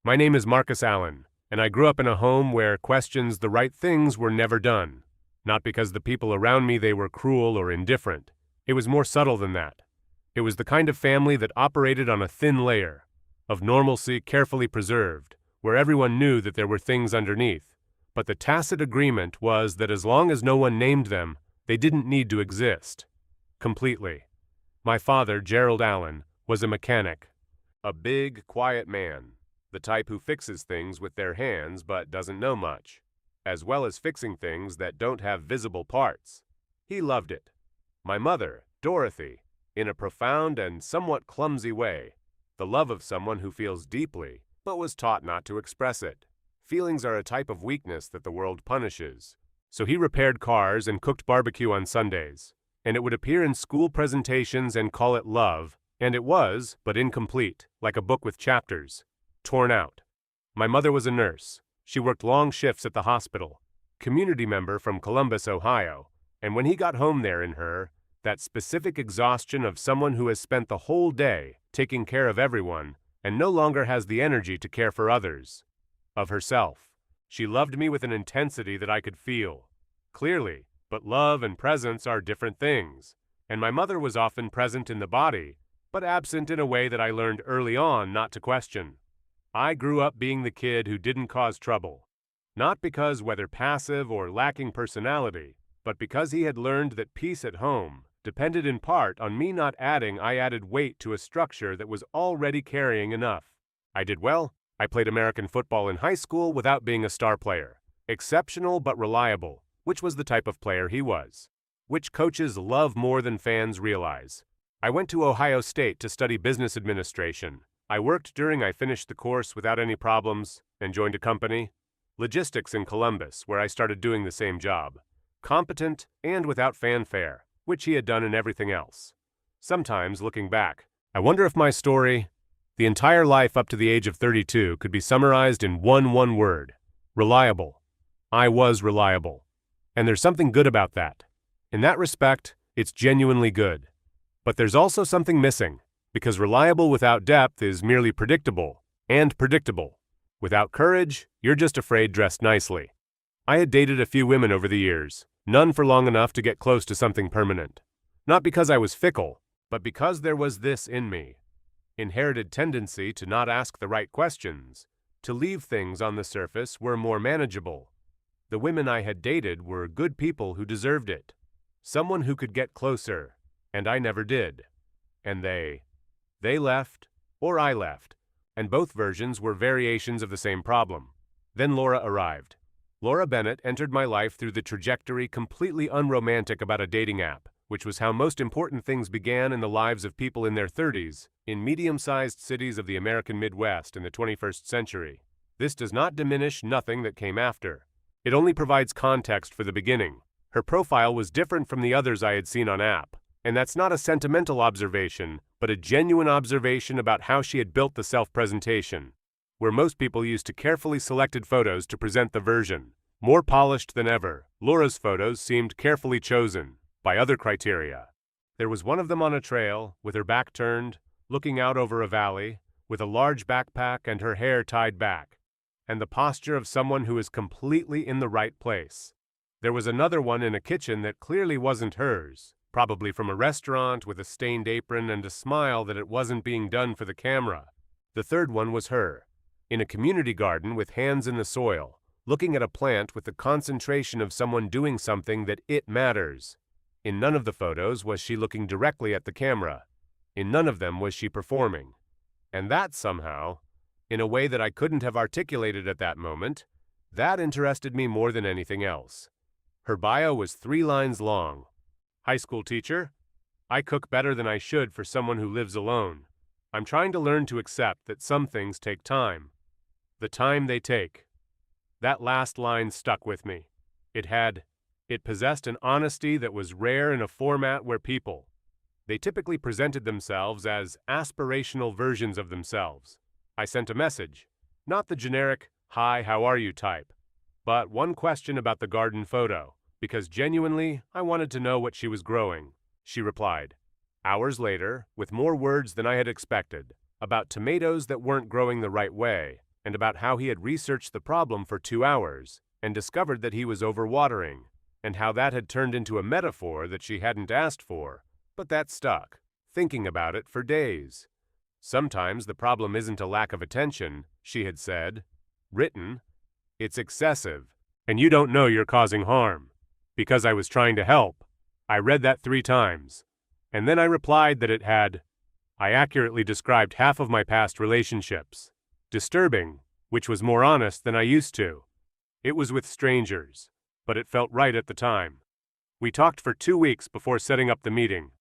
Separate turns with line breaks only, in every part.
My name is Marcus Allen, and I grew up in a home where questions the right things were never done. Not because the people around me they were cruel or indifferent. It was more subtle than that. It was the kind of family that operated on a thin layer of normalcy carefully preserved, where everyone knew that there were things underneath. But the tacit agreement was that as long as no one named them, they didn't need to exist. Completely. My father, Gerald Allen, was a mechanic. A big, quiet man. The type who fixes things with their hands but doesn't know much, as well as fixing things that don't have visible parts. He loved it. My mother, Dorothy, in a profound and somewhat clumsy way, the love of someone who feels deeply, but was taught not to express it. Feelings are a type of weakness that the world punishes. So he repaired cars and cooked barbecue on Sundays, and it would appear in school presentations and call it love, and it was, but incomplete, like a book with chapters. Torn out. My mother was a nurse. She worked long shifts at the hospital. Community member from Columbus, Ohio. And when he got home there in her, that specific exhaustion of someone who has spent the whole day taking care of everyone and no longer has the energy to care for others. Of herself. She loved me with an intensity that I could feel. Clearly, but love and presence are different things. And my mother was often present in the body, but absent in a way that I learned early on not to question. I grew up being the kid who didn't cause trouble. Not because whether passive or lacking personality, but because he had learned that peace at home depended in part on me not adding I added weight to a structure that was already carrying enough. I did well. I played American football in high school without being a star player. Exceptional but reliable, which was the type of player he was. Which coaches love more than fans realize. I went to Ohio State to study business administration. I worked during I finished the course without any problems and joined a company. Logistics in Columbus, where I started doing the same job. Competent and without fanfare, which he had done in everything else. Sometimes, looking back, I wonder if my story, the entire life up to the age of 32, could be summarized in one word. Reliable. I was reliable. And there's something good about that. In that respect, it's genuinely good. But there's also something missing. Because reliable without depth is merely predictable, and predictable. Without courage, you're just afraid dressed nicely. I had dated a few women over the years, none for long enough to get close to something permanent. Not because I was fickle, but because there was this in me. Inherited tendency to not ask the right questions, to leave things on the surface where more manageable. The women I had dated were good people who deserved it. Someone who could get closer, and I never did. And They left, or I left, and both versions were variations of the same problem. Then Laura arrived. Laura Bennett entered my life through the trajectory completely unromantic about a dating app, which was how most important things began in the lives of people in their 30s, in medium-sized cities of the American Midwest in the 21st century. This does not diminish nothing that came after. It only provides context for the beginning. Her profile was different from the others I had seen on app. And that's not a sentimental observation, but a genuine observation about how she had built the self-presentation, where most people used to carefully selected photos to present the version. More polished than ever, Laura's photos seemed carefully chosen, by other criteria. There was one of them on a trail, with her back turned, looking out over a valley, with a large backpack and her hair tied back, and the posture of someone who is completely in the right place. There was another one in a kitchen that clearly wasn't hers. Probably from a restaurant with a stained apron and a smile that it wasn't being done for the camera. The third one was her, in a community garden with hands in the soil, looking at a plant with the concentration of someone doing something that it matters. In none of the photos was she looking directly at the camera. In none of them was she performing. And that somehow, in a way that I couldn't have articulated at that moment, that interested me more than anything else. Her bio was 3 lines long. High school teacher. I cook better than I should for someone who lives alone. I'm trying to learn to accept that some things take time. The time they take. That last line stuck with me. It possessed an honesty that was rare in a format where people, they typically presented themselves as aspirational versions of themselves. I sent a message, not the generic, "Hi, how are you" type, but one question about the garden photo. Because genuinely, I wanted to know what she was growing. She replied, hours later, with more words than I had expected, about tomatoes that weren't growing the right way, and about how he had researched the problem for 2 hours and discovered that he was overwatering, and how that had turned into a metaphor that she hadn't asked for, but that stuck, thinking about it for days. Sometimes the problem isn't a lack of attention, she had said. Written, it's excessive, and you don't know you're causing harm. Because I was trying to help. I read that 3 times. And then I replied that it had. I accurately described half of my past relationships. Disturbing, which was more honest than I used to. It was with strangers, but it felt right at the time. We talked for 2 weeks before setting up the meeting.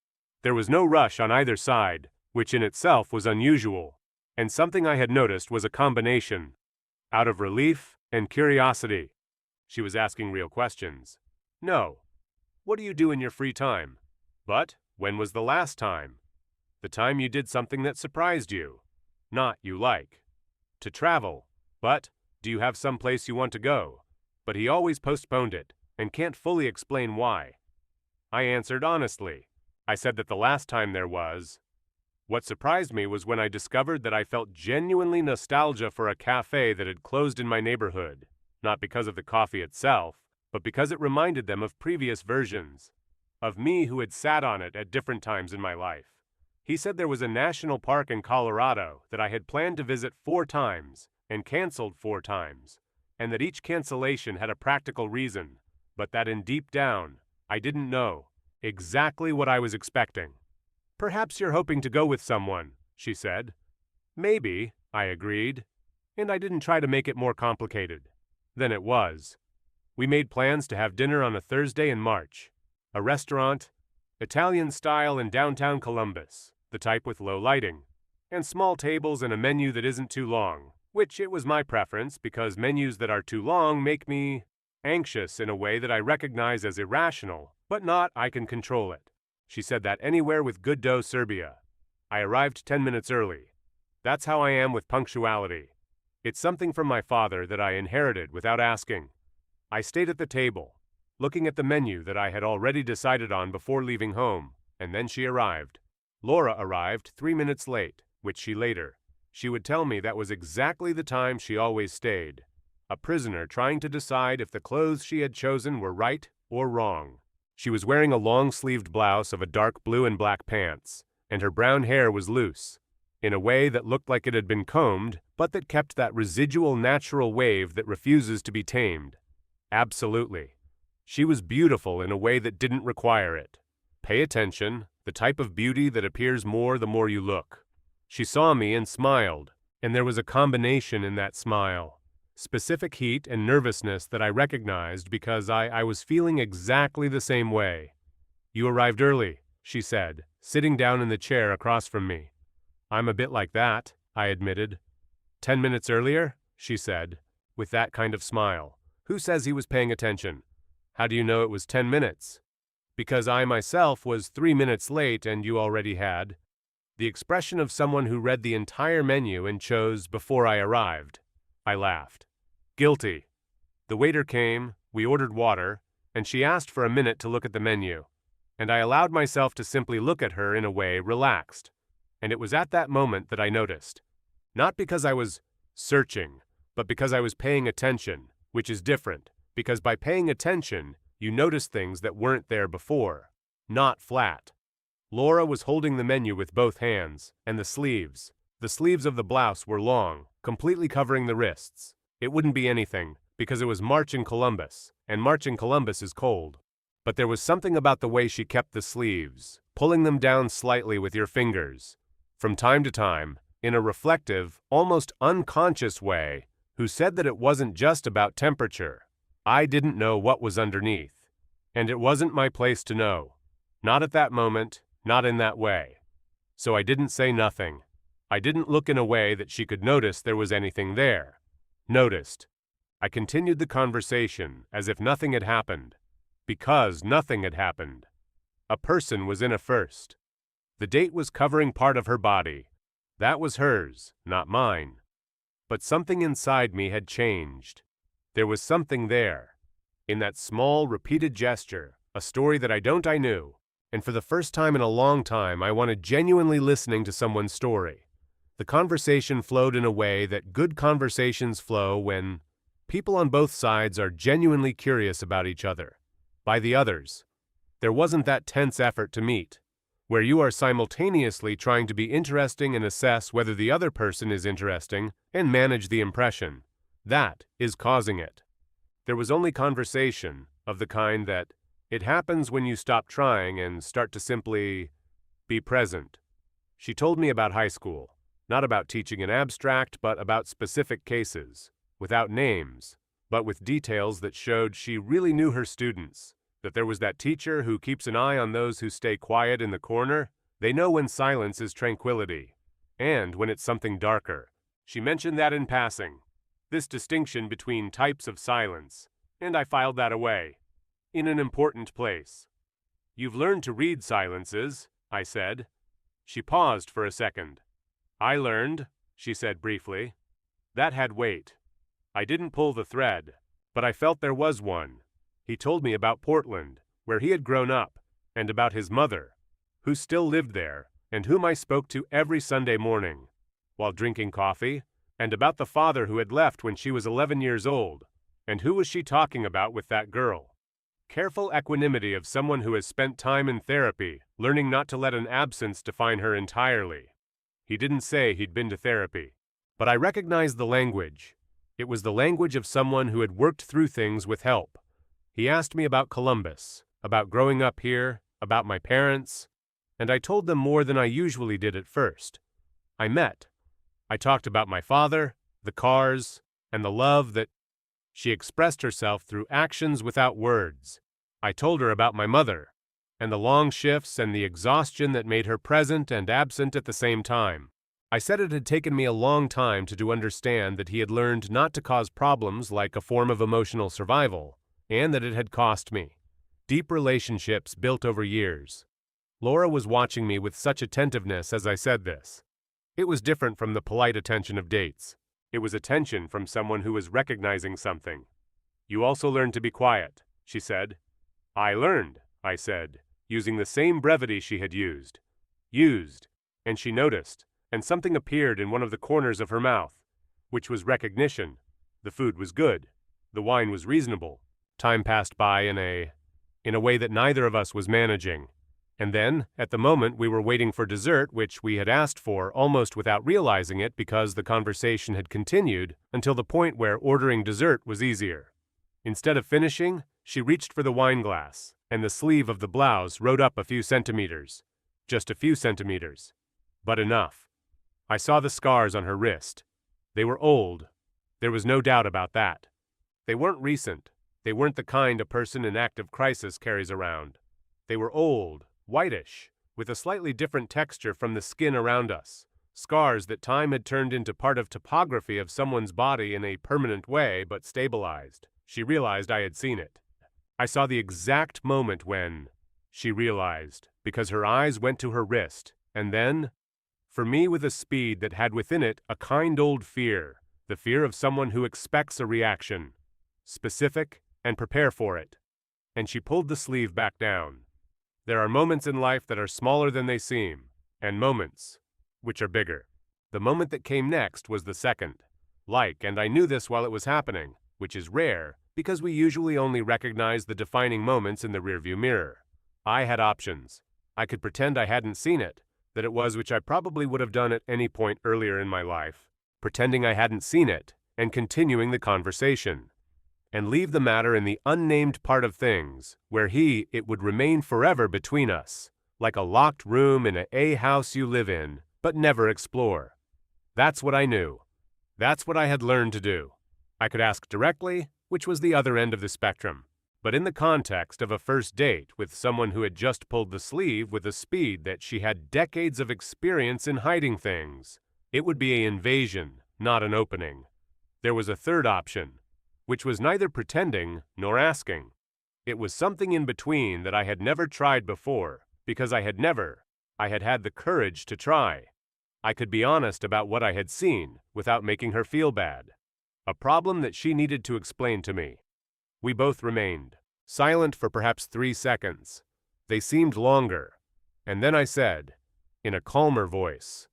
There was no rush on either side, which in itself was unusual, and something I had noticed was a combination. Out of relief and curiosity. She was asking real questions. No. What do you do in your free time? But, when was the last time? The time you did something that surprised you. Not you like. To travel. But, do you have some place you want to go? But he always postponed it, and can't fully explain why. I answered honestly. I said that the last time there was. What surprised me was when I discovered that I felt genuinely nostalgia for a cafe that had closed in my neighborhood, not because of the coffee itself, but because it reminded them of previous versions, of me who had sat on it at different times in my life. He said there was a national park in Colorado that I had planned to visit 4 times and canceled 4 times, and that each cancellation had a practical reason, but that in deep down, I didn't know exactly what I was expecting. Perhaps you're hoping to go with someone, she said. Maybe, I agreed, and I didn't try to make it more complicated than it was. We made plans to have dinner on a Thursday in March. A restaurant, Italian style in downtown Columbus, the type with low lighting, and small tables and a menu that isn't too long, which it was my preference because menus that are too long make me anxious in a way that I recognize as irrational, but not I can control it. She said that anywhere with good dough Serbia. I arrived 10 minutes early. That's how I am with punctuality. It's something from my father that I inherited without asking. I stayed at the table, looking at the menu that I had already decided on before leaving home, and then she arrived. Laura arrived 3 minutes late, which she would tell me that was exactly the time she always stayed. A prisoner trying to decide if the clothes she had chosen were right or wrong. She was wearing a long-sleeved blouse of a dark blue and black pants, and her brown hair was loose, in a way that looked like it had been combed, but that kept that residual natural wave that refuses to be tamed. Absolutely. She was beautiful in a way that didn't require it. Pay attention, the type of beauty that appears more the more you look. She saw me and smiled, and there was a combination in that smile. Specific heat and nervousness that I recognized because I was feeling exactly the same way. You arrived early, she said, sitting down in the chair across from me. I'm a bit like that, I admitted. 10 minutes earlier, she said, with that kind of smile. Who says he was paying attention? How do you know it was 10 minutes? Because I myself was 3 minutes late and you already had. The expression of someone who read the entire menu and chose before I arrived. I laughed. Guilty. The waiter came, we ordered water, and she asked for a minute to look at the menu, and I allowed myself to simply look at her in a way relaxed. And it was at that moment that I noticed. Not because I was searching, but because I was paying attention, which is different, because by paying attention, you notice things that weren't there before. Not flat. Laura was holding the menu with both hands, and the sleeves of the blouse were long, completely covering the wrists. It wouldn't be anything, because it was March in Columbus, and March in Columbus is cold. But there was something about the way she kept the sleeves, pulling them down slightly with your fingers, from time to time, in a reflective, almost unconscious way, who said that it wasn't just about temperature. I didn't know what was underneath, and it wasn't my place to know. Not at that moment, not in that way. So I didn't say nothing. I didn't look in a way that she could notice there was anything there. Noticed. I continued the conversation as if nothing had happened, because nothing had happened. A person was in a first. The date was covering part of her body. That was hers, not mine. But something inside me had changed. There was something there. In that small, repeated gesture, a story that I knew, and for the first time in a long time I wanted genuinely listening to someone's story. The conversation flowed in a way that good conversations flow when people on both sides are genuinely curious about each other, by the others. There wasn't that tense effort to meet, where you are simultaneously trying to be interesting and assess whether the other person is interesting and manage the impression. That is causing it. There was only conversation of the kind that it happens when you stop trying and start to simply be present. She told me about high school, not about teaching an abstract, but about specific cases, without names, but with details that showed she really knew her students, that there was that teacher who keeps an eye on those who stay quiet in the corner. They know when silence is tranquility, and when it's something darker. She mentioned that in passing, this distinction between types of silence, and I filed that away, in an important place. "You've learned to read silences," I said. She paused for a second. "I learned," she said briefly. That had weight. I didn't pull the thread, but I felt there was one. He told me about Portland, where he had grown up, and about his mother, who still lived there, and whom I spoke to every Sunday morning, while drinking coffee, and about the father who had left when she was 11 years old, and who was she talking about with that girl? Careful equanimity of someone who has spent time in therapy, learning not to let an absence define her entirely. He didn't say he'd been to therapy, but I recognized the language. It was the language of someone who had worked through things with help. He asked me about Columbus, about growing up here, about my parents, and I told them more than I usually did at first. I talked about my father, the cars, and the love that she expressed herself through actions without words. I told her about my mother, and the long shifts and the exhaustion that made her present and absent at the same time. I said it had taken me a long time to understand that he had learned not to cause problems like a form of emotional survival, and that it had cost me. Deep relationships built over years. Laura was watching me with such attentiveness as I said this. It was different from the polite attention of dates. It was attention from someone who was recognizing something. "You also learned to be quiet," she said. "I learned," I said, using the same brevity she had used, and she noticed, and something appeared in one of the corners of her mouth, which was recognition. The food was good. The wine was reasonable. Time passed by in a way that neither of us was managing. And then, at the moment, we were waiting for dessert, which we had asked for almost without realizing it because the conversation had continued until the point where ordering dessert was easier. Instead of finishing, she reached for the wine glass, and the sleeve of the blouse rode up a few centimeters. Just a few centimeters. But enough. I saw the scars on her wrist. They were old. There was no doubt about that. They weren't recent. They weren't the kind a person in active crisis carries around. They were old, whitish, with a slightly different texture from the skin around us. Scars that time had turned into part of topography of someone's body in a permanent way, but stabilized. She realized I had seen it. I saw the exact moment when she realized, because her eyes went to her wrist, and then, for me with a speed that had within it a kind old fear, the fear of someone who expects a reaction, specific, and prepare for it. And she pulled the sleeve back down. There are moments in life that are smaller than they seem, and moments which are bigger. The moment that came next was the second. And I knew this while it was happening, which is rare, because we usually only recognize the defining moments in the rearview mirror. I had options. I could pretend I hadn't seen it, that it was which I probably would have done at any point earlier in my life, pretending I hadn't seen it, and continuing the conversation, and leave the matter in the unnamed part of things, where it would remain forever between us, like a locked room in a house you live in, but never explore. That's what I knew. That's what I had learned to do. I could ask directly, which was the other end of the spectrum, but in the context of a first date with someone who had just pulled the sleeve with a speed that she had decades of experience in hiding things, it would be an invasion, not an opening. There was a third option, which was neither pretending nor asking. It was something in between that I had never tried before, because I had had the courage to try. I could be honest about what I had seen without making her feel bad. A problem that she needed to explain to me. We both remained silent for perhaps 3 seconds. They seemed longer. And then I said, in a calmer voice,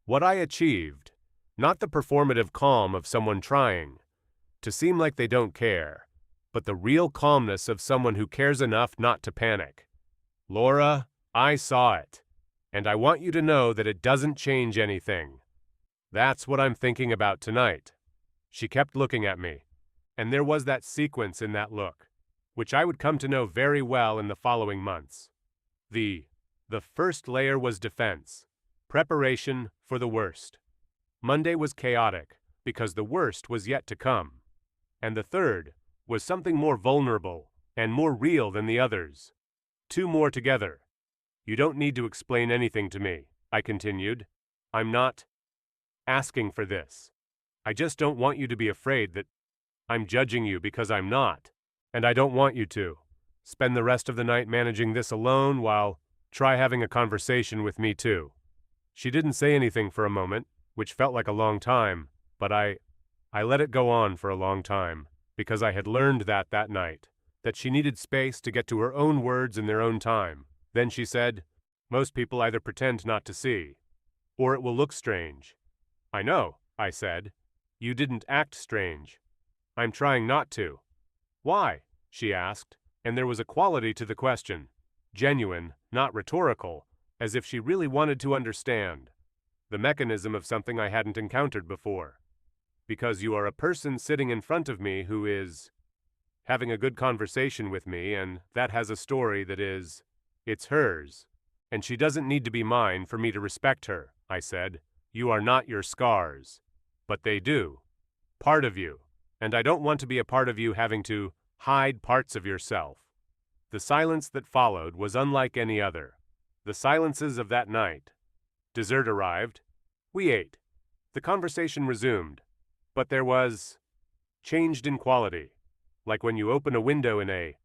What I achieved, not the performative calm of someone trying to seem like they don't care, but the real calmness of someone who cares enough not to panic. Laura, I saw it, and I want you to know that it doesn't change anything. That's what I'm thinking about tonight. She kept looking at me, and there was that sequence in that look, which I would come to know very well in the following months. The first layer was defense, preparation for the worst. Monday was chaotic, because the worst was yet to come. And the third was something more vulnerable and more real than the others. Two more together. You don't need to explain anything to me, I continued. I'm not asking for this. I just don't want you to be afraid that I'm judging you because I'm not. And I don't want you to spend the rest of the night managing this alone while try having a conversation with me too. She didn't say anything for a moment, which felt like a long time, but I let it go on for a long time, because I had learned that night, that she needed space to get to her own words in their own time. Then she said, "Most people either pretend not to see, or it will look strange." "I know," I said. "You didn't act strange." "I'm trying not to." "Why?" she asked, and there was a quality to the question, genuine, not rhetorical, as if she really wanted to understand the mechanism of something I hadn't encountered before. "Because you are a person sitting in front of me who is having a good conversation with me, and that has a story that it's hers, and she doesn't need to be mine for me to respect her," I said. "You are not your scars, but they do. Part of you, and I don't want to be a part of you having to hide parts of yourself." The silence that followed was unlike any other. The silences of that night. Dessert arrived. We ate. The conversation resumed. But there was changed in quality, like when you open a window in a.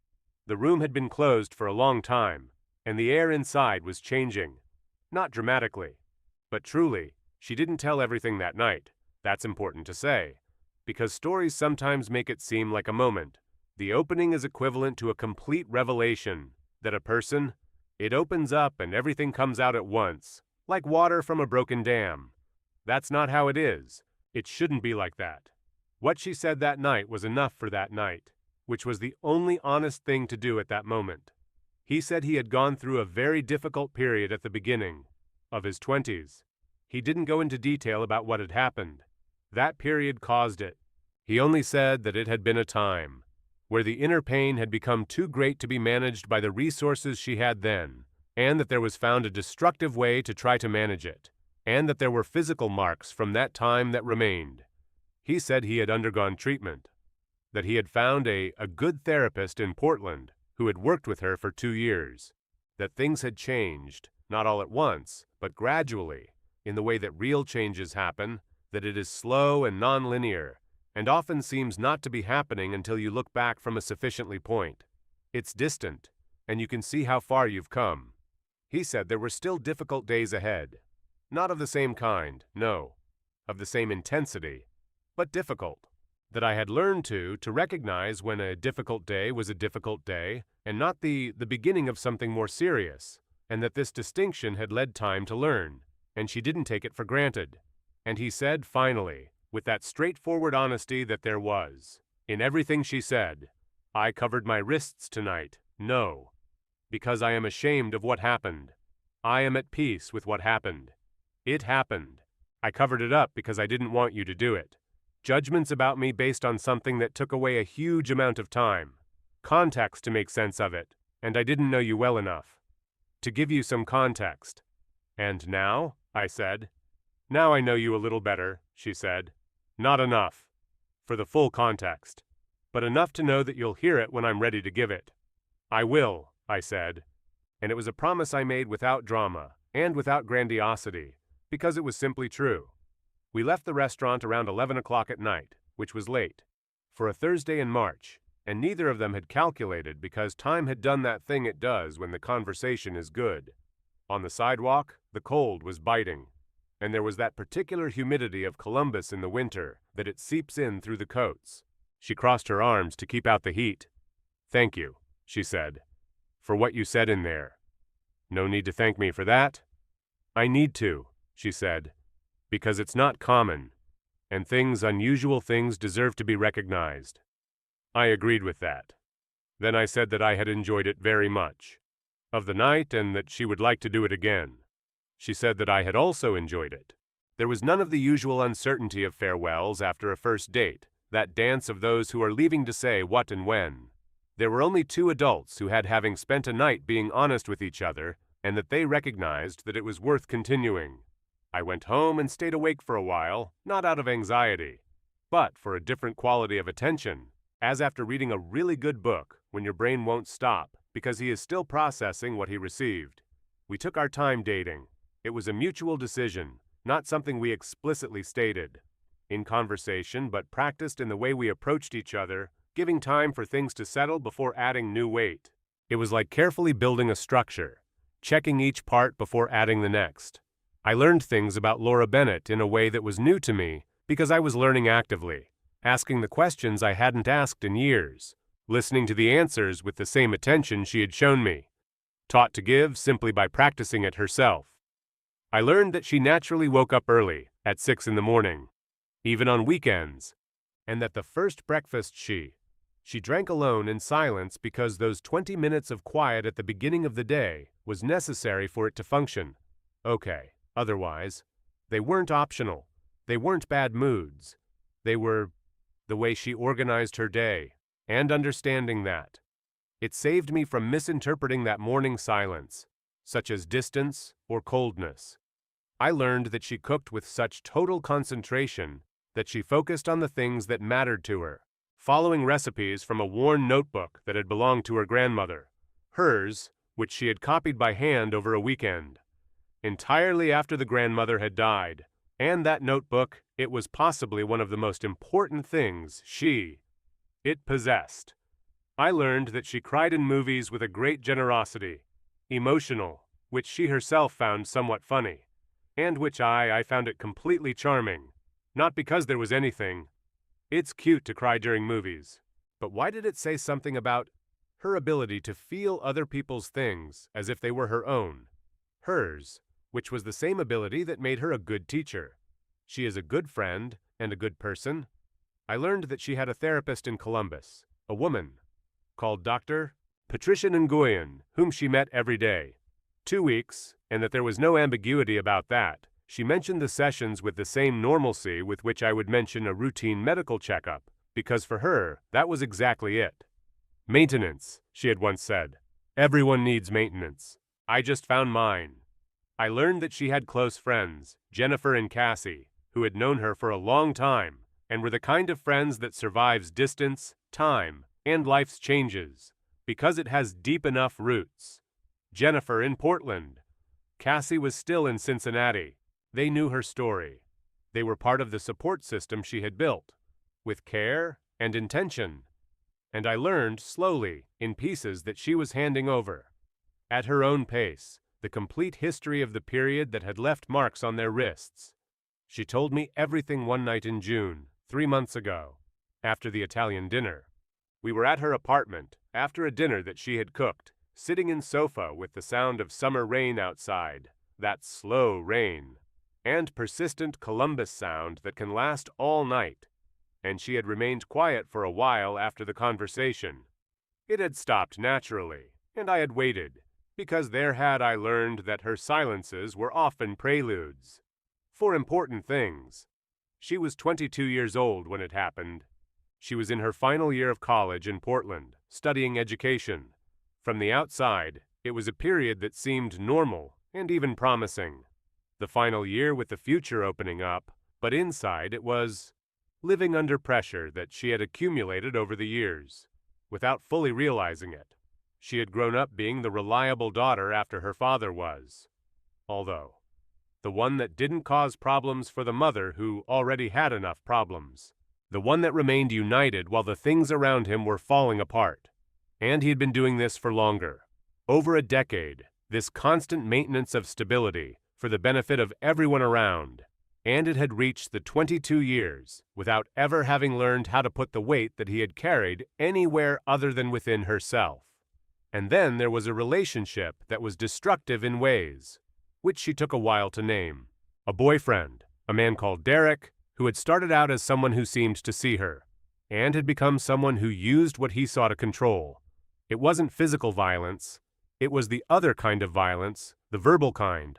The room had been closed for a long time, and the air inside was changing. Not dramatically, but truly. She didn't tell everything that night. That's important to say, because stories sometimes make it seem like a moment. The opening is equivalent to a complete revelation, that a person, it opens up and everything comes out at once, like water from a broken dam. That's not how it is. It shouldn't be like that. What she said that night was enough for that night, which was the only honest thing to do at that moment. He said he had gone through a very difficult period at the beginning of his 20s. He didn't go into detail about what had happened. That period caused it. He only said that it had been a time where the inner pain had become too great to be managed by the resources she had then, and that there was found a destructive way to try to manage it, and that there were physical marks from that time that remained. He said he had undergone treatment, that he had found a good therapist in Portland who had worked with her for 2 years, that things had changed, not all at once, but gradually, in the way that real changes happen, that it is slow and non-linear, and often seems not to be happening until you look back from a sufficiently point. It's distant, and you can see how far you've come. He said there were still difficult days ahead. Not of the same kind, no, of the same intensity, but difficult. That I had learned to recognize when a difficult day was a difficult day, and not the beginning of something more serious, and that this distinction had led time to learn, and she didn't take it for granted. And he said, finally, with that straightforward honesty that there was in everything she said, "I covered my wrists tonight, no, because I am ashamed of what happened. I am at peace with what happened. It happened. I covered it up because I didn't want you to do it. Judgments about me based on something that took away a huge amount of time, context to make sense of it, and I didn't know you well enough to give you some context." "And now?" I said. "Now I know you a little better," she said. "Not enough for the full context, but enough to know that you'll hear it when I'm ready to give it." "I will," I said, and it was a promise I made without drama and without grandiosity, because it was simply true. We left the restaurant around 11 o'clock at night, which was late, for a Thursday in March, and neither of them had calculated because time had done that thing it does when the conversation is good. On the sidewalk, the cold was biting, and there was that particular humidity of Columbus in the winter that it seeps in through the coats. She crossed her arms to keep out the heat. "Thank you," she said, "for what you said in there." "No need to thank me for that." "I need to," she said. because it's not common, and unusual things deserve to be recognized. I agreed with that. Then I said that I had enjoyed it very much, of the night, and that she would like to do it again. She said that I had also enjoyed it. There was none of the usual uncertainty of farewells after a first date, that dance of those who are leaving to say what and when. There were only two adults who had having spent a night being honest with each other, and that they recognized that it was worth continuing. I went home and stayed awake for a while, not out of anxiety, but for a different quality of attention, as after reading a really good book, when your brain won't stop, because he is still processing what he received. We took our time dating. It was a mutual decision, not something we explicitly stated. In conversation, but practiced in the way we approached each other, giving time for things to settle before adding new weight. It was like carefully building a structure, checking each part before adding the next. I learned things about Laura Bennett in a way that was new to me because I was learning actively, asking the questions I hadn't asked in years, listening to the answers with the same attention she had shown me, taught to give simply by practicing it herself. I learned that she naturally woke up early, at 6 in the morning, even on weekends, and that the first breakfast she drank alone in silence because those 20 minutes of quiet at the beginning of the day was necessary for it to function. Okay, otherwise, they weren't optional. They weren't bad moods. They were the way she organized her day, and understanding that. It saved me from misinterpreting that morning silence, such as distance or coldness. I learned that she cooked with such total concentration that she focused on the things that mattered to her, following recipes from a worn notebook that had belonged to her grandmother, hers, which she had copied by hand over a weekend, entirely after the grandmother had died, and that notebook, it was possibly one of the most important things it possessed. I learned that she cried in movies with a great generosity, emotional, which she herself found somewhat funny, and which I found it completely charming, not because there was anything. It's cute to cry during movies, but why did it say something about her ability to feel other people's things as if they were her own? Hers, which was the same ability that made her a good teacher. She is a good friend and a good person. I learned that she had a therapist in Columbus, a woman, called Dr. Patricia Nguyen, whom she met every day. 2 weeks, and that there was no ambiguity about that. She mentioned the sessions with the same normalcy with which I would mention a routine medical checkup, because for her, that was exactly it. Maintenance, she had once said. Everyone needs maintenance. I just found mine. I learned that she had close friends, Jennifer and Cassie, who had known her for a long time, and were the kind of friends that survives distance, time, and life's changes, because it has deep enough roots. Jennifer in Portland. Cassie was still in Cincinnati. They knew her story. They were part of the support system she had built, with care and intention. And I learned, slowly, in pieces that she was handing over, at her own pace, the complete history of the period that had left marks on their wrists. She told me everything one night in June, 3 months ago, after the Italian dinner. We were at her apartment, after a dinner that she had cooked, sitting in sofa with the sound of summer rain outside, that slow rain, and persistent Columbus sound that can last all night, and she had remained quiet for a while after the conversation. It had stopped naturally, and I had waited, because there had I learned that her silences were often preludes for important things. She was 22 years old when it happened. She was in her final year of college in Portland, studying education. From the outside, it was a period that seemed normal and even promising. The final year with the future opening up, but inside it was living under pressure that she had accumulated over the years, without fully realizing it. She had grown up being the reliable daughter after her father was, although the one that didn't cause problems for the mother who already had enough problems, the one that remained united while the things around him were falling apart. And he had been doing this for longer, over a decade, this constant maintenance of stability for the benefit of everyone around, and it had reached the 22 years without ever having learned how to put the weight that he had carried anywhere other than within herself. And then there was a relationship that was destructive in ways, which she took a while to name. A boyfriend, A man called Derek, who had started out as someone who seemed to see her, and had become someone who used what he saw to control. It wasn't physical violence. It was the other kind of violence, the verbal kind.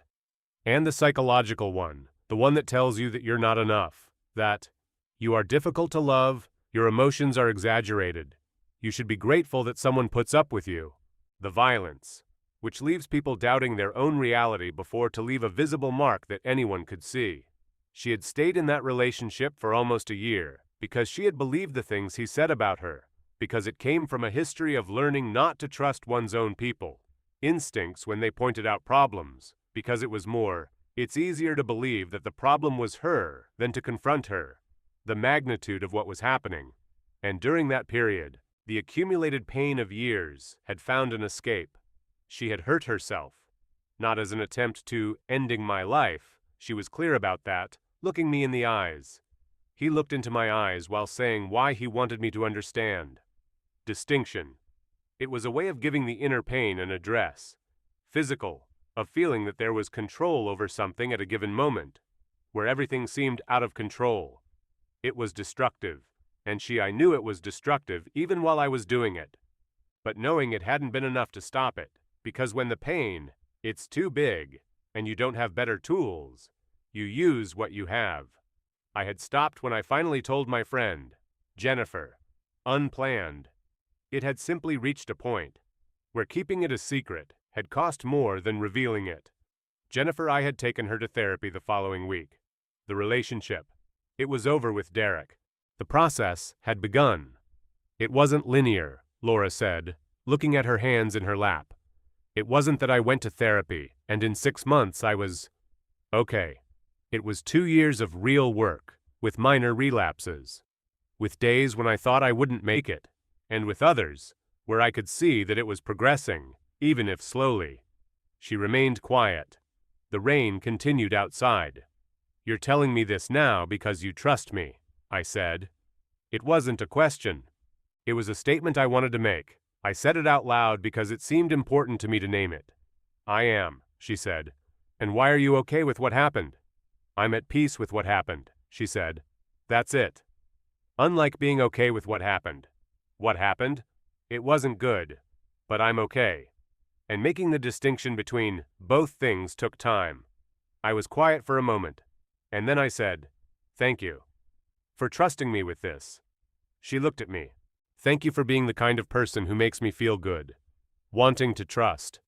And the psychological one, the one that tells you that you're not enough, that you are difficult to love, your emotions are exaggerated. You should be grateful that someone puts up with you. The violence, which leaves people doubting their own reality before to leave a visible mark that anyone could see. She had stayed in that relationship for almost a year because she had believed the things he said about her, because it came from a history of learning not to trust one's own people, instincts when they pointed out problems, because it was more, it's easier to believe that the problem was her than to confront her, the magnitude of what was happening. And during that period, the accumulated pain of years had found an escape. She had hurt herself, not as an attempt to ending my life. She was clear about that, looking me in the eyes. He looked into my eyes while saying why he wanted me to understand. Distinction. It was a way of giving the inner pain an address. Physical, of feeling that there was control over something at a given moment, where everything seemed out of control. It was destructive, and I knew it was destructive even while I was doing it. But knowing it hadn't been enough to stop it, because when the pain, it's too big, and you don't have better tools, you use what you have. I had stopped when I finally told my friend, Jennifer, unplanned. It had simply reached a point where keeping it a secret had cost more than revealing it. Jennifer, I had taken her to therapy the following week. The relationship, it was over with Derek. The process had begun. It wasn't linear, Laura said, looking at her hands in her lap. It wasn't that I went to therapy, and in 6 months I was okay. It was 2 years of real work, with minor relapses, with days when I thought I wouldn't make it, and with others, where I could see that it was progressing, even if slowly. She remained quiet. The rain continued outside. You're telling me this now because you trust me, I said. It wasn't a question. It was a statement I wanted to make. I said it out loud because it seemed important to me to name it. I am, she said. And why are you okay with what happened? I'm at peace with what happened, she said. That's it. Unlike being okay with what happened. What happened? It wasn't good, but I'm okay. And making the distinction between both things took time. I was quiet for a moment, and then I said, thank you for trusting me with this. She looked at me. Thank you for being the kind of person who makes me feel good. Wanting to trust.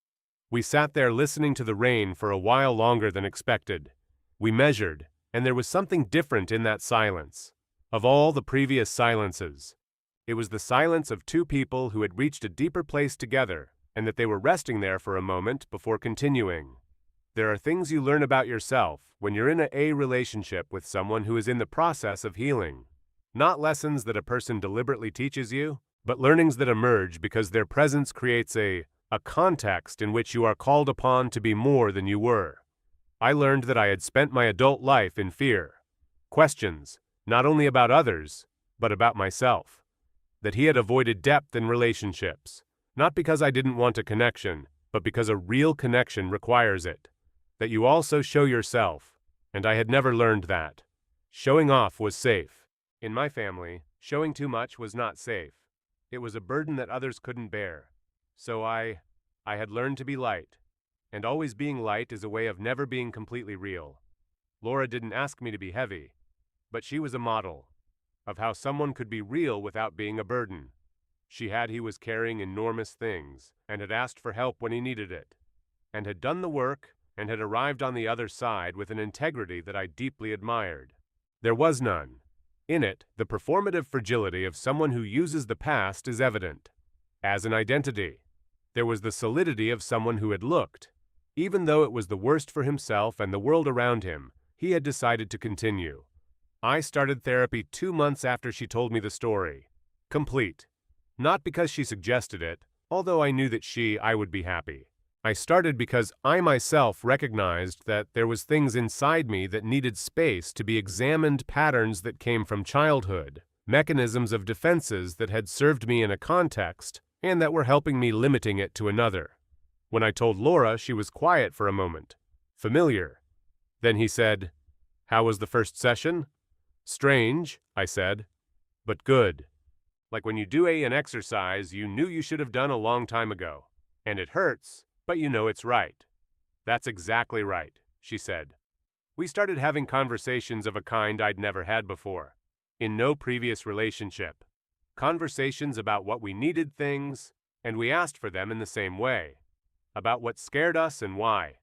We sat there listening to the rain for a while longer than expected. We measured, and there was something different in that silence. Of all the previous silences, it was the silence of two people who had reached a deeper place together, and that they were resting there for a moment before continuing. There are things you learn about yourself when you're in a relationship with someone who is in the process of healing. Not lessons that a person deliberately teaches you, but learnings that emerge because their presence creates a context in which you are called upon to be more than you were. I learned that I had spent my adult life in fear. Questions, not only about others, but about myself. That he had avoided depth in relationships, not because I didn't want a connection, but because a real connection requires it. That you also show yourself, and I had never learned that. Showing off was safe. In my family, showing too much was not safe. It was a burden that others couldn't bear. So I had learned to be light. And always being light is a way of never being completely real. Laura didn't ask me to be heavy, but she was a model of how someone could be real without being a burden. He was carrying enormous things, and had asked for help when he needed it, and had done the work, and had arrived on the other side with an integrity that I deeply admired. There was none. In it, the performative fragility of someone who uses the past is evident. As an identity, there was the solidity of someone who had looked. Even though it was the worst for himself and the world around him, he had decided to continue. I started therapy 2 months after she told me the story. Complete. Not because she suggested it, although I knew that I would be happy. I started because I myself recognized that there was things inside me that needed space to be examined, patterns that came from childhood, mechanisms of defenses that had served me in a context and that were helping me limiting it to another. When I told Laura, she was quiet for a moment. Familiar. Then he said, How was the first session? Strange, I said, but good. Like when you do an exercise you knew you should have done a long time ago. And it hurts, but you know it's right. That's exactly right, she said. We started having conversations of a kind I'd never had before, in no previous relationship. Conversations about what we needed things, and we asked for them in the same way. About what scared us and why.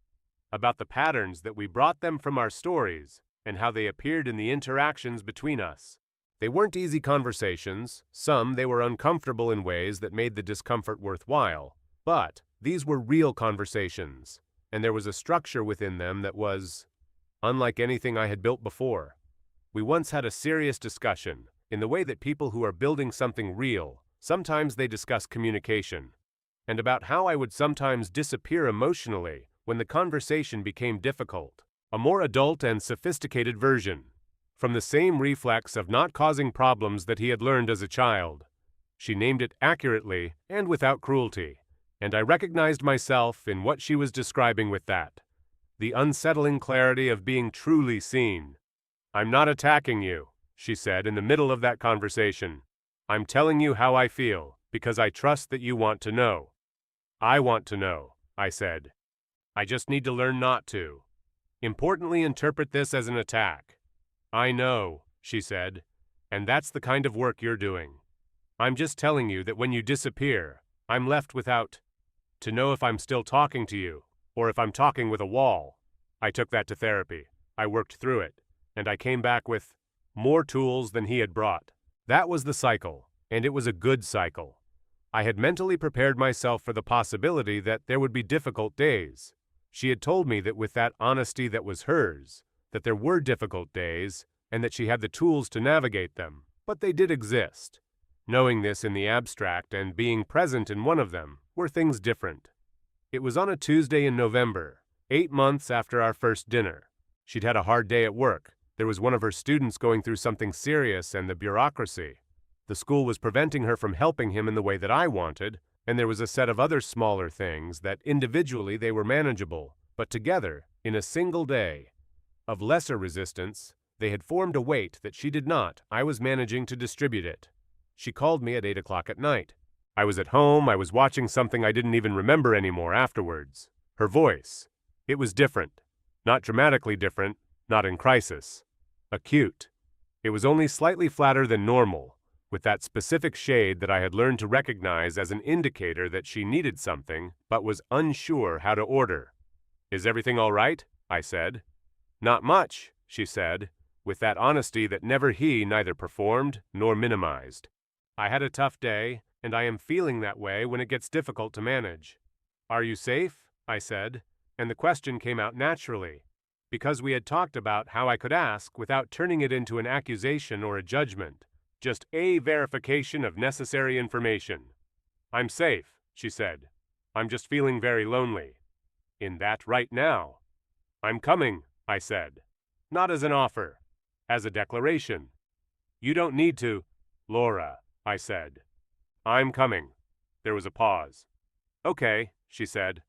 About the patterns that we brought them from our stories, and how they appeared in the interactions between us. They weren't easy conversations. Some they were uncomfortable in ways that made the discomfort worthwhile. But these were real conversations, and there was a structure within them that was unlike anything I had built before. We once had a serious discussion, in the way that people who are building something real, sometimes they discuss communication, and about how I would sometimes disappear emotionally when the conversation became difficult, a more adult and sophisticated version, from the same reflex of not causing problems that he had learned as a child. She named it accurately and without cruelty, and I recognized myself in what she was describing with that. The unsettling clarity of being truly seen. I'm not attacking you, she said in the middle of that conversation. I'm telling you how I feel, because I trust that you want to know. I want to know, I said. I just need to learn not to. Importantly, interpret this as an attack. I know, she said, and that's the kind of work you're doing. I'm just telling you that when you disappear, I'm left without to know if I'm still talking to you, or if I'm talking with a wall. I took that to therapy. I worked through it, and I came back with more tools than he had brought. That was the cycle, and it was a good cycle. I had mentally prepared myself for the possibility that there would be difficult days. She had told me that with that honesty that was hers, that there were difficult days, and that she had the tools to navigate them, but they did exist. Knowing this in the abstract and being present in one of them were things different. It was on a Tuesday in November, 8 months after our first dinner. She'd had a hard day at work. There was one of her students going through something serious and the bureaucracy. The school was preventing her from helping him in the way that I wanted, and there was a set of other smaller things that individually they were manageable, but together, in a single day, of lesser resistance, they had formed a weight that she did not. I was managing to distribute it. She called me at 8 o'clock at night. I was at home. I was watching something I didn't even remember anymore afterwards. Her voice. It was different. Not dramatically different, not in crisis. Acute. It was only slightly flatter than normal, with that specific shade that I had learned to recognize as an indicator that she needed something, but was unsure how to order. Is everything all right? I said. Not much, she said, with that honesty that neither performed nor minimized. I had a tough day, and I am feeling that way when it gets difficult to manage. Are you safe? I said, and the question came out naturally, because we had talked about how I could ask without turning it into an accusation or a judgment, just a verification of necessary information. I'm safe, she said. I'm just feeling very lonely. In that right now. I'm coming, I said. Not as an offer, as a declaration. You don't need to, Laura, I said. I'm coming. There was a pause. Okay, she said.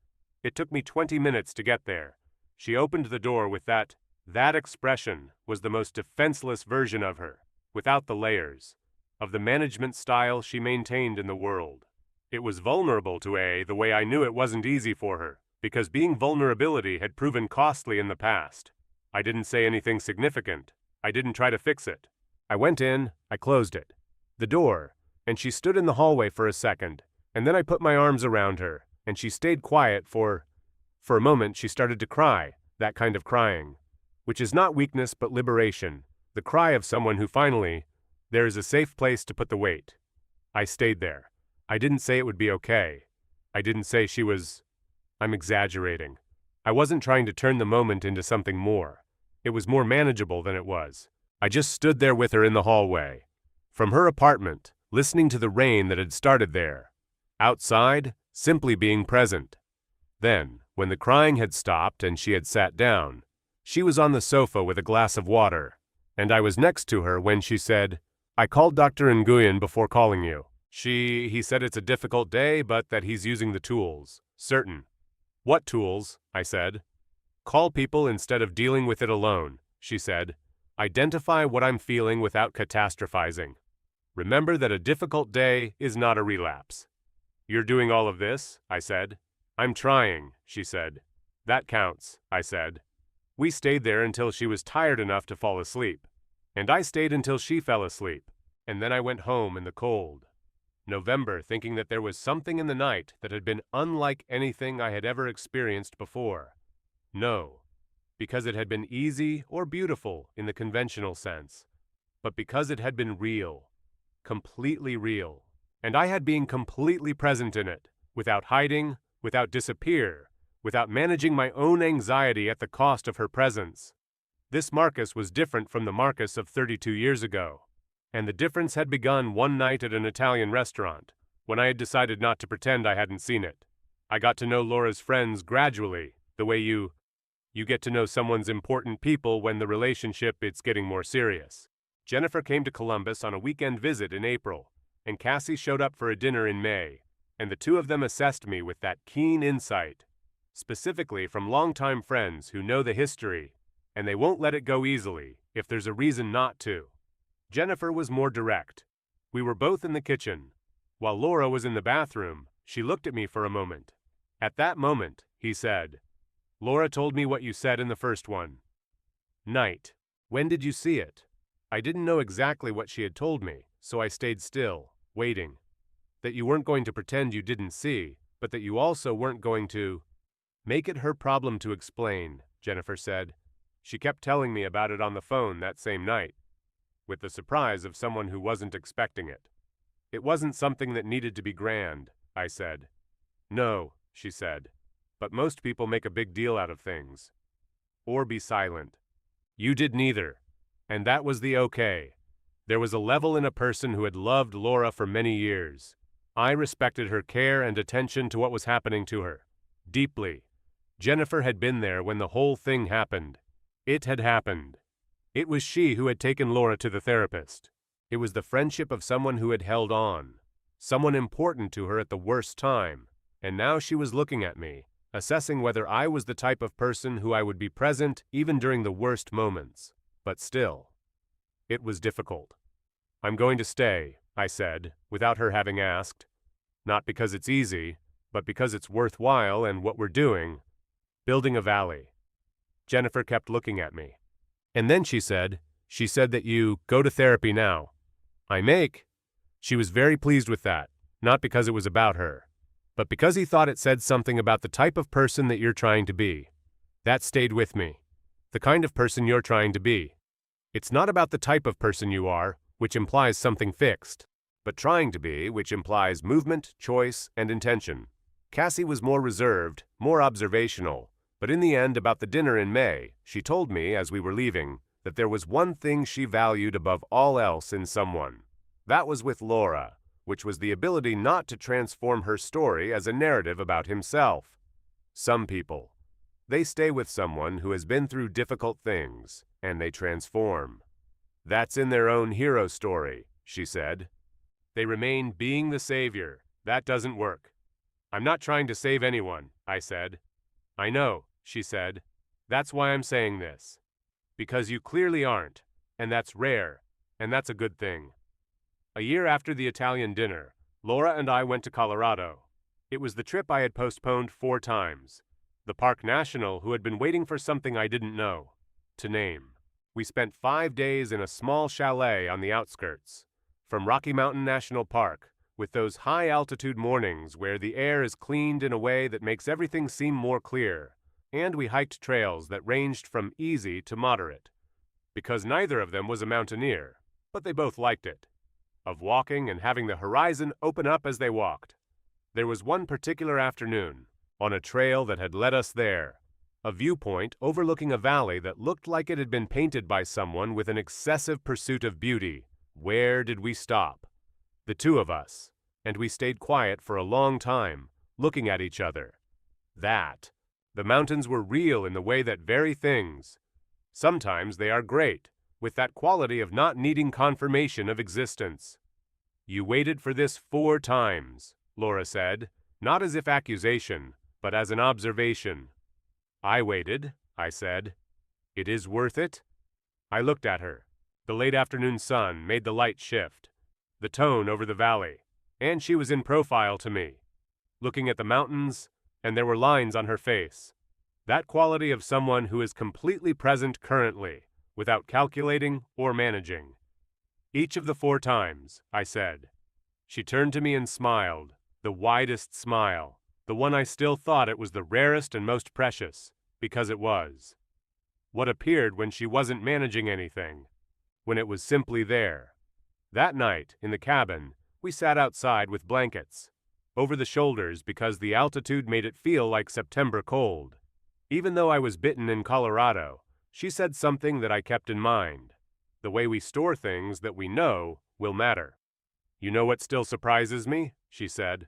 It took me 20 minutes to get there. She opened the door with that. That expression was the most defenseless version of her, without the layers, of the management style she maintained in the world. It was vulnerable to the way I knew it wasn't easy for her, because being vulnerability had proven costly in the past. I didn't say anything significant. I didn't try to fix it. I went in, I closed it. The door, and she stood in the hallway for a second, and then I put my arms around her, and she stayed quiet for a moment. She started to cry, that kind of crying, which is not weakness but liberation, the cry of someone who finally, there is a safe place to put the weight. I stayed there. I didn't say it would be okay. I didn't say she was. I'm exaggerating. I wasn't trying to turn the moment into something more. It was more manageable than it was. I just stood there with her in the hallway. From her apartment, listening to the rain that had started there. Outside, simply being present. Then, when the crying had stopped and she had sat down, she was on the sofa with a glass of water, and I was next to her when she said, I called Dr. Nguyen before calling you. He said it's a difficult day, but that he's using the tools. Certain. What tools? I said. Call people instead of dealing with it alone. she said. Identify what I'm feeling without catastrophizing. Remember that a difficult day is not a relapse. You're doing all of this, I said. I'm trying, she said. That counts, I said. We stayed there until she was tired enough to fall asleep. And I stayed until she fell asleep. And then I went home in the cold. November, thinking that there was something in the night that had been unlike anything I had ever experienced before. No, because it had been easy or beautiful in the conventional sense, but because it had been real, completely real, and I had been completely present in it, without hiding, without disappear, without managing my own anxiety at the cost of her presence. This Marcus was different from the Marcus of 32 years ago, and the difference had begun one night at an Italian restaurant, when I had decided not to pretend I hadn't seen it. I got to know Laura's friends gradually, the way you get to know someone's important people when the relationship it's getting more serious. Jennifer came to Columbus on a weekend visit in April, and Cassie showed up for a dinner in May, and the two of them assessed me with that keen insight, specifically from longtime friends who know the history, and they won't let it go easily if there's a reason not to. Jennifer was more direct. We were both in the kitchen. While Laura was in the bathroom, she looked at me for a moment. At that moment, he said, Laura told me what you said in the first one. Night. When did you see it? I didn't know exactly what she had told me, so I stayed still, waiting. That you weren't going to pretend you didn't see, but that you also weren't going to make it her problem to explain, Jennifer said. She kept telling me about it on the phone that same night, with the surprise of someone who wasn't expecting it. It wasn't something that needed to be grand, I said. No, she said, but most people make a big deal out of things. Or be silent. You did neither, and that was the okay. There was a level in a person who had loved Laura for many years. I respected her care and attention to what was happening to her. Deeply. Jennifer had been there when the whole thing happened. It had happened. It was she who had taken Laura to the therapist. It was the friendship of someone who had held on, someone important to her at the worst time, and now she was looking at me, assessing whether I was the type of person who I would be present even during the worst moments. But still, it was difficult. I'm going to stay, I said, without her having asked. Not because it's easy, but because it's worthwhile and what we're doing, building a valley. Jennifer kept looking at me. And then she said that you go to therapy now. I make. She was very pleased with that, not because it was about her, but because he thought it said something about the type of person that you're trying to be. That stayed with me. The kind of person you're trying to be. It's not about the type of person you are, which implies something fixed, but trying to be, which implies movement, choice, and intention. Cassie was more reserved, more observational, but in the end, about the dinner in May, she told me, as we were leaving, that there was one thing she valued above all else in someone. That was with Laura, which was the ability not to transform her story as a narrative about himself. Some people, they stay with someone who has been through difficult things, and they transform. That's in their own hero story, she said. They remain being the savior. That doesn't work. I'm not trying to save anyone, I said. I know, she said. That's why I'm saying this. Because you clearly aren't, and that's rare, and that's a good thing. A year after the Italian dinner, Laura and I went to Colorado. It was the trip I had postponed 4 times. The Park National, who had been waiting for something I didn't know to name. We spent 5 days in a small chalet on the outskirts, from Rocky Mountain National Park, with those high-altitude mornings where the air is cleaned in a way that makes everything seem more clear, and we hiked trails that ranged from easy to moderate, because neither of them was a mountaineer, but they both liked it, of walking and having the horizon open up as they walked. There was one particular afternoon, on a trail that had led us there, a viewpoint overlooking a valley that looked like it had been painted by someone with an excessive pursuit of beauty. Where did we stop? The two of us, and we stayed quiet for a long time, looking at each other. The mountains were real in the way that very things. Sometimes they are great, with that quality of not needing confirmation of existence. You waited for this 4 times, Laura said, not as if accusation, but as an observation. I waited, I said. It is worth it? I looked at her. The late afternoon sun made the light shift, the tone over the valley, and she was in profile to me, looking at the mountains, and there were lines on her face. That quality of someone who is completely present currently, without calculating or managing. Each of the 4 times, I said. She turned to me and smiled, the widest smile, the one I still thought it was the rarest and most precious, because it was. What appeared when she wasn't managing anything, when it was simply there. That night, in the cabin, we sat outside with blankets, over the shoulders because the altitude made it feel like September cold. Even though I was bitten in Colorado, she said something that I kept in mind. The way we store things that we know will matter. You know what still surprises me? She said.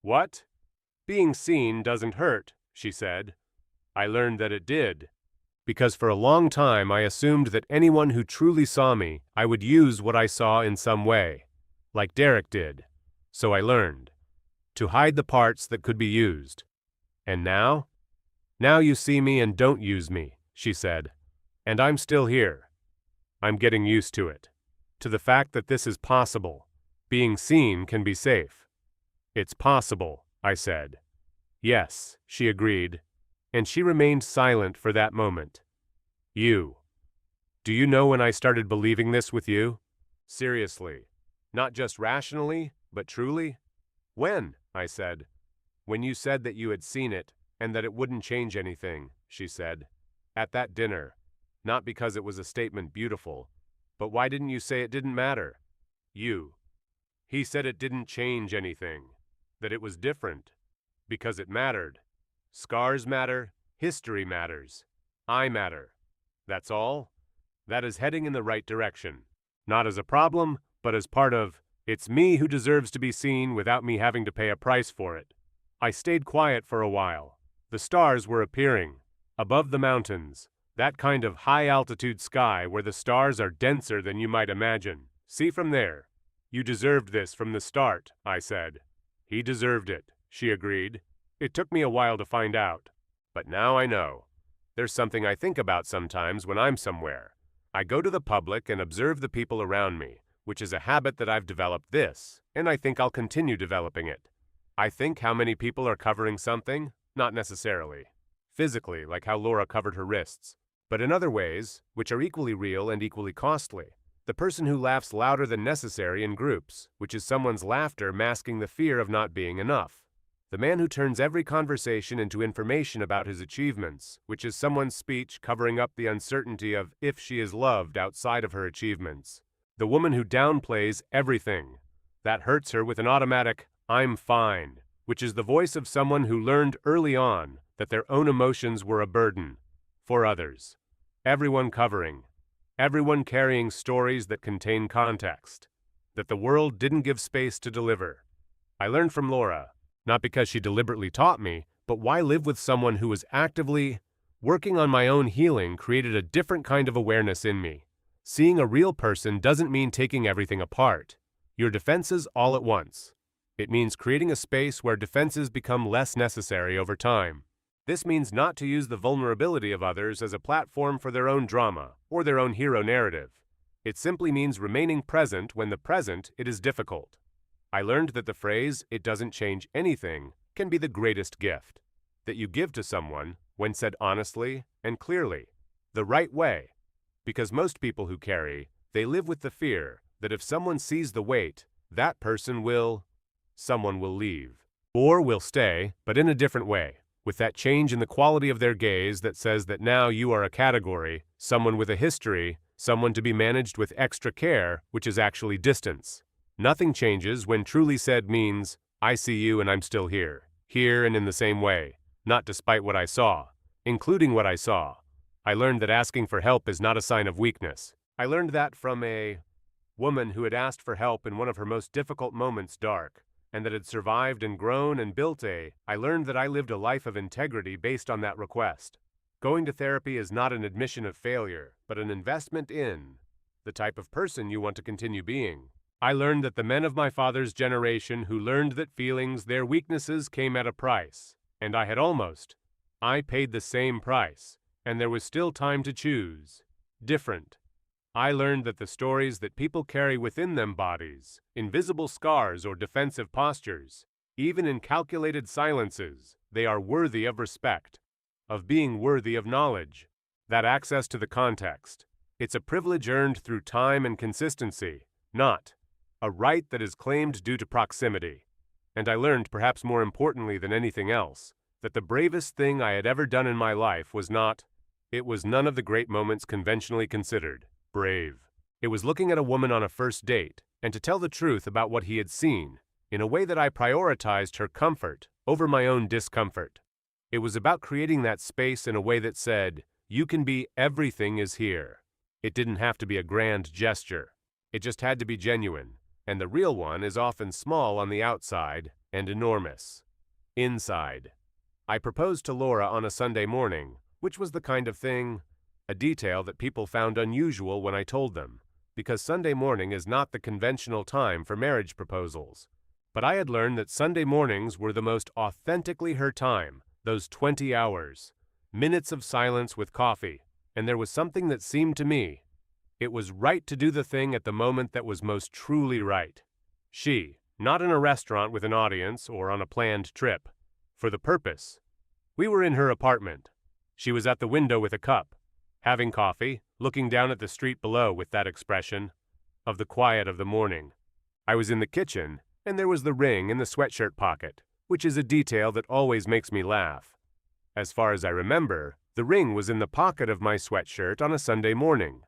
What? Being seen doesn't hurt, she said. I learned that it did. Because for a long time I assumed that anyone who truly saw me, I would use what I saw in some way, like Derek did. So I learned to hide the parts that could be used. And now? Now you see me and don't use me, she said. And I'm still here. I'm getting used to it. To the fact that this is possible. Being seen can be safe. It's possible, I said. Yes, she agreed. And she remained silent for that moment. You. Do you know when I started believing this with you? Seriously. Not just rationally, but truly? When? I said. When you said that you had seen it, and that it wouldn't change anything, she said. At that dinner. Not because it was a statement beautiful, but why didn't you say it didn't matter? You. He said it didn't change anything, that it was different, because it mattered. Scars matter, history matters, I matter. That's all? That is heading in the right direction. Not as a problem, but as part of, it's me who deserves to be seen without me having to pay a price for it. I stayed quiet for a while. The stars were appearing, above the mountains, that kind of high-altitude sky where the stars are denser than you might imagine. See from there. You deserved this from the start, I said. He deserved it, she agreed. It took me a while to find out. But now I know. There's something I think about sometimes when I'm somewhere. I go to the public and observe the people around me, which is a habit that I've developed and I think I'll continue developing it. I think how many people are covering something, not necessarily. Physically, like how Laura covered her wrists. But in other ways, which are equally real and equally costly. The person who laughs louder than necessary in groups, which is someone's laughter masking the fear of not being enough. The man who turns every conversation into information about his achievements, which is someone's speech covering up the uncertainty of if she is loved outside of her achievements. The woman who downplays everything. That hurts her with an automatic, I'm fine, which is the voice of someone who learned early on that their own emotions were a burden for others. Everyone covering. Everyone carrying stories that contain context. That the world didn't give space to deliver. I learned from Laura. Not because she deliberately taught me, but why live with someone who was actively working on my own healing created a different kind of awareness in me. Seeing a real person doesn't mean taking everything apart. Your defenses all at once. It means creating a space where defenses become less necessary over time. This means not to use the vulnerability of others as a platform for their own drama or their own hero narrative. It simply means remaining present when the present it is difficult. I learned that the phrase, it doesn't change anything, can be the greatest gift that you give to someone when said honestly and clearly, the right way. Because most people who carry, they live with the fear that if someone sees the weight, that someone will leave. Or will stay, but in a different way, with that change in the quality of their gaze that says that now you are a category, someone with a history, someone to be managed with extra care, which is actually distance. Nothing changes when truly said means, I see you and I'm still here and in the same way, not despite what I saw, including what I saw. I learned that asking for help is not a sign of weakness. I learned that from a woman who had asked for help in one of her most difficult moments, dark, and that had survived and grown and built I learned that I lived a life of integrity based on that request. Going to therapy is not an admission of failure, but an investment in the type of person you want to continue being. I learned that the men of my father's generation who learned that feelings, their weaknesses came at a price, and I paid the same price, and there was still time to choose. Different. I learned that the stories that people carry within them bodies, invisible scars or defensive postures, even in calculated silences, they are worthy of respect, of being worthy of knowledge. That access to the context, it's a privilege earned through time and consistency, not a right that is claimed due to proximity. And I learned, perhaps more importantly than anything else, that the bravest thing I had ever done in my life was not, it was none of the great moments conventionally considered brave. It was looking at a woman on a first date, and to tell the truth about what he had seen, in a way that I prioritized her comfort over my own discomfort. It was about creating that space in a way that said, you can be, everything is here. It didn't have to be a grand gesture. It just had to be genuine, and the real one is often small on the outside and enormous inside. I proposed to Laura on a Sunday morning, which was the kind of thing, a detail that people found unusual when I told them, because Sunday morning is not the conventional time for marriage proposals. But I had learned that Sunday mornings were the most authentically her time, those 20 hours, minutes of silence with coffee, and there was something that seemed to me, it was right to do the thing at the moment that was most truly right. She, not in a restaurant with an audience or on a planned trip, for the purpose. We were in her apartment. She was at the window with a cup, having coffee, looking down at the street below with that expression of the quiet of the morning. I was in the kitchen, and there was the ring in the sweatshirt pocket, which is a detail that always makes me laugh. As far as I remember, the ring was in the pocket of my sweatshirt on a Sunday morning.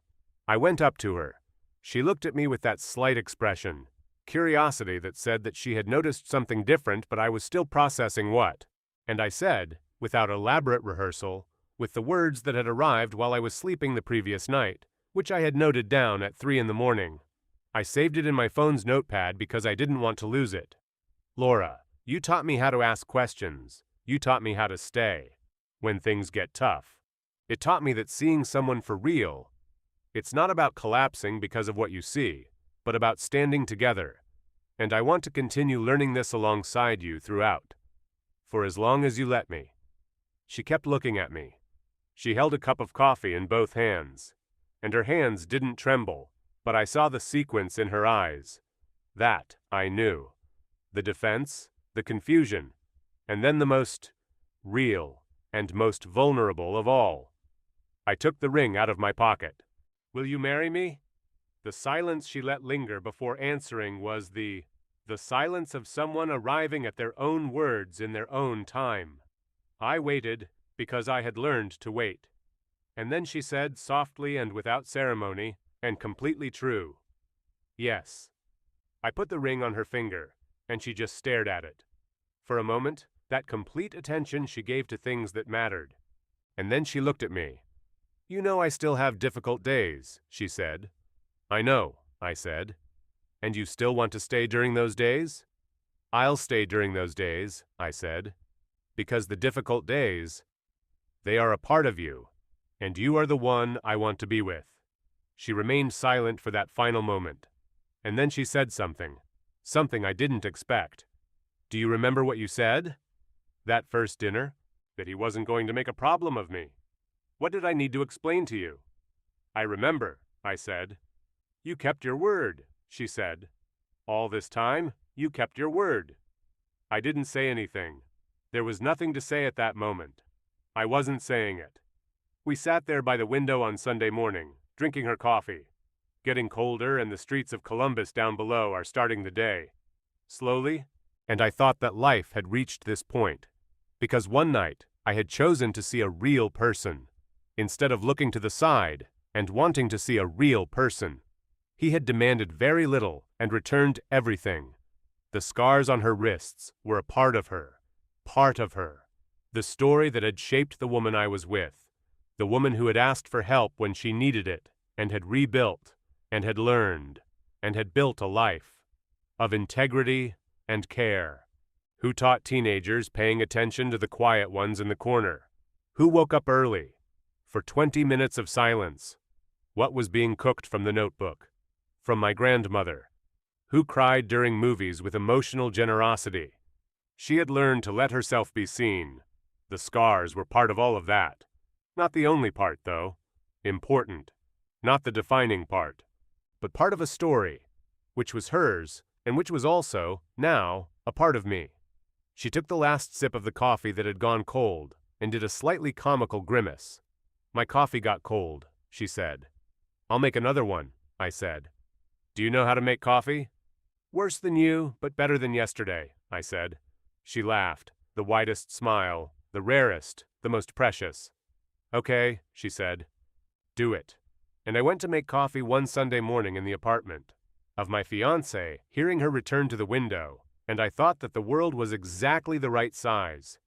I went up to her. She looked at me with that slight expression, curiosity that said that she had noticed something different, but I was still processing what. And I said, without elaborate rehearsal, with the words that had arrived while I was sleeping the previous night, which I had noted down at 3 a.m. I saved it in my phone's notepad because I didn't want to lose it. Laura, you taught me how to ask questions. You taught me how to stay when things get tough. It taught me that seeing someone for real, it's not about collapsing because of what you see, but about standing together. And I want to continue learning this alongside you throughout. For as long as you let me. She kept looking at me. She held a cup of coffee in both hands, and her hands didn't tremble, but I saw the sequence in her eyes. That I knew. The defense, the confusion, and then the most real and most vulnerable of all. I took the ring out of my pocket. Will you marry me? The silence she let linger before answering was the silence of someone arriving at their own words in their own time. I waited because I had learned to wait. And then she said, softly and without ceremony, and completely true, yes. I put the ring on her finger, and she just stared at it. For a moment, that complete attention she gave to things that mattered. And then she looked at me. You know I still have difficult days, she said. I know, I said. And you still want to stay during those days? I'll stay during those days, I said. Because the difficult days, they are a part of you, and you are the one I want to be with. She remained silent for that final moment. And then she said something I didn't expect. Do you remember what you said? That first dinner? That he wasn't going to make a problem of me. What did I need to explain to you? I remember, I said. You kept your word, she said. All this time, you kept your word. I didn't say anything. There was nothing to say at that moment. I wasn't saying it. We sat there by the window on Sunday morning, drinking her coffee. Getting colder, and the streets of Columbus down below are starting the day. Slowly, and I thought that life had reached this point. Because one night, I had chosen to see a real person, instead of looking to the side and wanting to see a real person. He had demanded very little and returned everything. The scars on her wrists were a part of her. The story that had shaped the woman I was with. The woman who had asked for help when she needed it, and had rebuilt, and had learned, and had built a life of integrity and care. Who taught teenagers paying attention to the quiet ones in the corner? Who woke up early for 20 minutes of silence? What was being cooked from the notebook? From my grandmother. Who cried during movies with emotional generosity? She had learned to let herself be seen. The scars were part of all of that. Not the only part, though. Important. Not the defining part, but part of a story, which was hers, and which was also, now, a part of me. She took the last sip of the coffee that had gone cold, and did a slightly comical grimace. My coffee got cold, she said. I'll make another one, I said. Do you know how to make coffee? Worse than you, but better than yesterday, I said. She laughed, the widest smile, the rarest, the most precious. Okay, she said. Do it. And I went to make coffee one Sunday morning in the apartment of my fiancée, hearing her return to the window, and I thought that the world was exactly the right size,